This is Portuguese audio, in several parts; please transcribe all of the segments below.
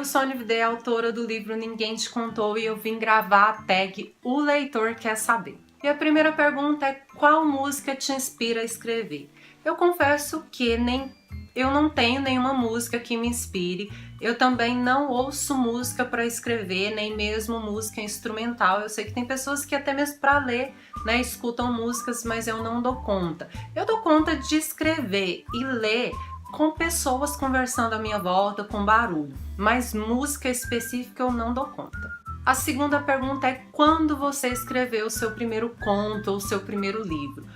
eu sou a Nividê, autora do livro Ninguém Te Contou, e eu vim gravar a tag O Leitor Quer Saber. E a primeira pergunta é: qual música te inspira a escrever? Eu confesso que eu não tenho nenhuma música que me inspire. Eu também não ouço música para escrever, nem mesmo música instrumental. Eu sei que tem pessoas que até mesmo para ler, né, escutam músicas, mas eu não dou conta. Eu dou conta de escrever e ler com pessoas conversando à minha volta, com barulho, mas música específica eu não dou conta. A segunda pergunta é: quando você escreveu o seu primeiro conto ou o seu primeiro livro?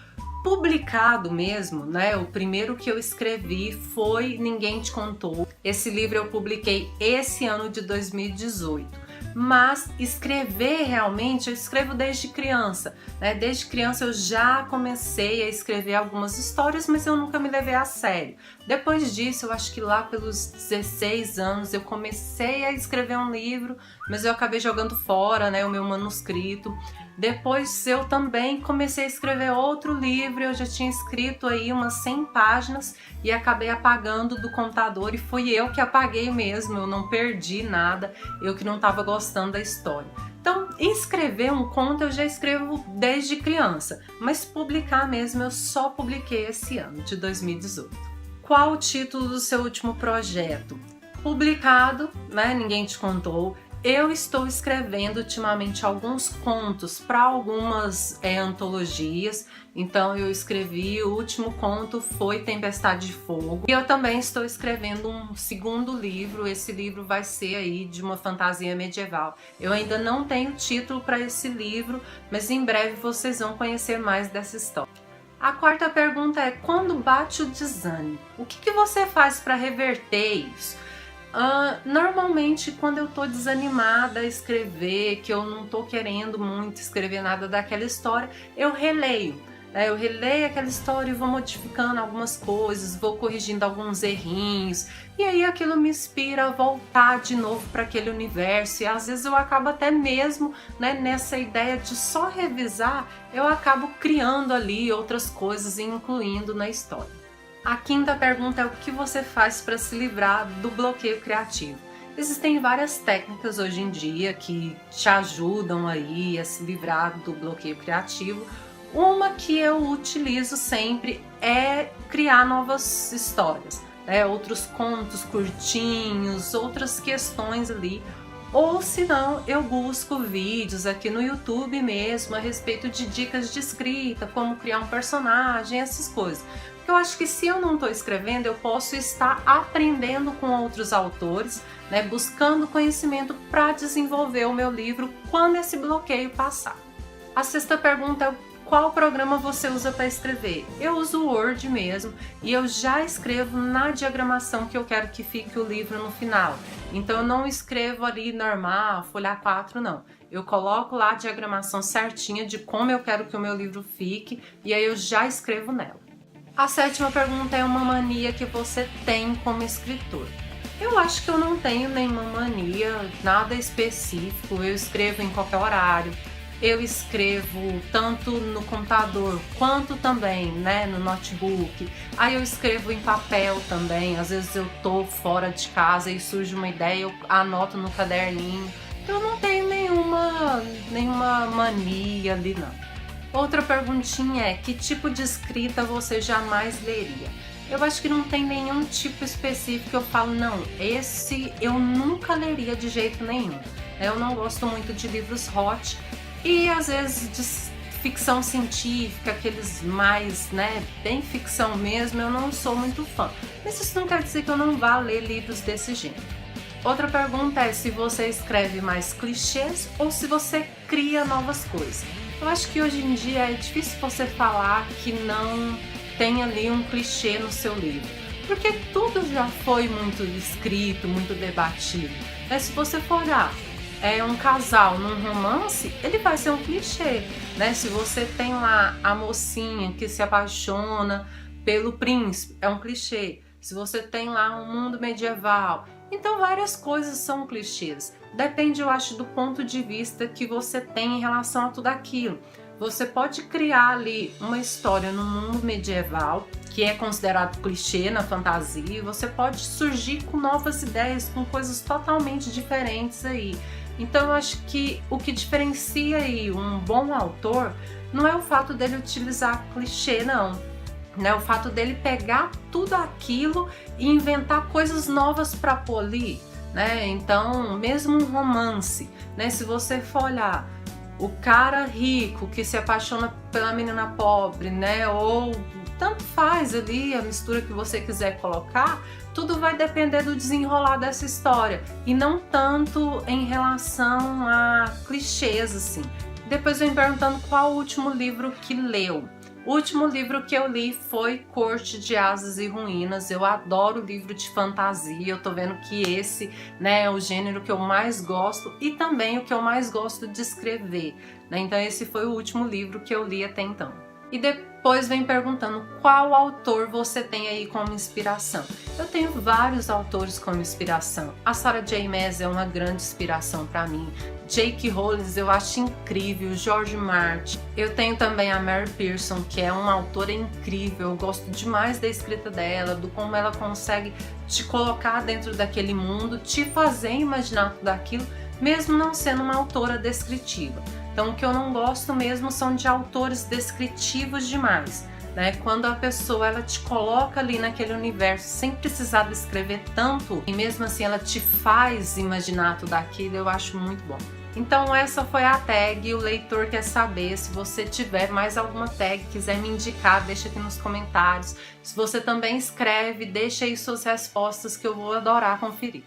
Publicado mesmo, né? O primeiro que eu escrevi foi Ninguém Te Contou. Esse livro eu publiquei esse ano de 2018. Mas escrever realmente, eu escrevo desde criança, né? Desde criança eu já comecei a escrever algumas histórias, mas eu nunca me levei a sério. Depois disso, eu acho que lá pelos 16 anos eu comecei a escrever um livro, mas eu acabei jogando fora, né, o meu manuscrito. Depois eu também comecei a escrever outro livro, eu já tinha escrito aí umas 100 páginas e acabei apagando do computador, e fui eu que apaguei mesmo, eu não perdi nada, eu que não estava gostando da história. Então, escrever um conto eu já escrevo desde criança, mas publicar mesmo eu só publiquei esse ano, de 2018. Qual o título do seu último projeto? Publicado, né? Ninguém Te Contou. Eu estou escrevendo ultimamente alguns contos para algumas antologias. Então eu escrevi, o último conto foi Tempestade de Fogo. E eu também estou escrevendo um segundo livro. Esse livro vai ser aí de uma fantasia medieval. Eu ainda não tenho título para esse livro, mas em breve vocês vão conhecer mais dessa história. A quarta pergunta é: quando bate o desânimo, o que você faz para reverter isso? Normalmente quando eu tô desanimada a escrever, que eu não tô querendo muito escrever nada daquela história, eu releio. Eu releio aquela história e vou modificando algumas coisas, vou corrigindo alguns errinhos, e aí aquilo me inspira a voltar de novo para aquele universo, e às vezes eu acabo até mesmo, né, nessa ideia de só revisar, eu acabo criando ali outras coisas e incluindo na história. A quinta pergunta é: o que você faz para se livrar do bloqueio criativo? Existem várias técnicas hoje em dia que te ajudam aí a se livrar do bloqueio criativo. Uma que eu utilizo sempre é criar novas histórias, né? Outros contos curtinhos, outras questões ali. Ou se não, eu busco vídeos aqui no YouTube mesmo a respeito de dicas de escrita, como criar um personagem, essas coisas. Porque eu acho que se eu não estou escrevendo, eu posso estar aprendendo com outros autores, né, buscando conhecimento para desenvolver o meu livro quando esse bloqueio passar. A sexta pergunta é: qual programa você usa para escrever? Eu uso o Word mesmo, e eu já escrevo na diagramação que eu quero que fique o livro no final. Então eu não escrevo ali normal, folha 4, não. Eu coloco lá a diagramação certinha de como eu quero que o meu livro fique, e aí eu já escrevo nela. A sétima pergunta é: uma mania que você tem como escritor? Eu acho que eu não tenho nenhuma mania, nada específico. Eu escrevo em qualquer horário. Eu escrevo tanto no computador quanto também, né, no notebook. Aí eu escrevo em papel também. Às vezes eu tô fora de casa e surge uma ideia, eu anoto no caderninho. Eu não tenho nenhuma mania ali, não. Outra perguntinha é: que tipo de escrita você jamais leria? Eu acho que não tem nenhum tipo específico que eu falo, não, esse eu nunca leria de jeito nenhum. Eu não gosto muito de livros hot, e às vezes de ficção científica, aqueles mais, né, bem ficção mesmo, eu não sou muito fã. Mas isso não quer dizer que eu não vá ler livros desse gênero. Outra pergunta é se você escreve mais clichês ou se você cria novas coisas. Eu acho que hoje em dia é difícil você falar que não tem ali um clichê no seu livro, porque tudo já foi muito escrito, muito debatido. Mas se você for olhar, um casal num romance, ele vai ser um clichê, né? Se você tem lá a mocinha que se apaixona pelo príncipe, é um clichê. Se você tem lá um mundo medieval, então várias coisas são clichês. Depende, eu acho, do ponto de vista que você tem em relação a tudo aquilo. Você pode criar ali uma história no mundo medieval, que é considerado clichê na fantasia, e você pode surgir com novas ideias, com coisas totalmente diferentes aí. Então eu acho que o que diferencia aí um bom autor não é o fato dele utilizar clichê, não. Né, o fato dele pegar tudo aquilo e inventar coisas novas para pôr ali, né? Então, mesmo um romance, né? Se você for olhar o cara rico que se apaixona pela menina pobre, né? Ou tanto faz ali a mistura que você quiser colocar, tudo vai depender do desenrolar dessa história e não tanto em relação a clichês assim. Depois vem perguntando qual o último livro que leu. O último livro que eu li foi Corte de Asas e Ruínas. Eu adoro livro de fantasia, eu tô vendo que esse, né, é o gênero que eu mais gosto e também o que eu mais gosto de escrever, né? Então esse foi o último livro que eu li até então. E depois vem perguntando qual autor você tem aí como inspiração. Eu tenho vários autores como inspiração. A Sarah J. Maas é uma grande inspiração para mim. J.K. Rowling eu acho incrível, George Martin. Eu tenho também a Mary Pearson, que é uma autora incrível. Eu gosto demais da escrita dela, do como ela consegue te colocar dentro daquele mundo, te fazer imaginar tudo aquilo, mesmo não sendo uma autora descritiva. Então o que eu não gosto mesmo são de autores descritivos demais, né? Quando a pessoa ela te coloca ali naquele universo sem precisar descrever tanto e mesmo assim ela te faz imaginar tudo aquilo, eu acho muito bom. Então essa foi a tag, o leitor quer saber. Se você tiver mais alguma tag, quiser me indicar, deixa aqui nos comentários. Se você também escreve, deixa aí suas respostas que eu vou adorar conferir.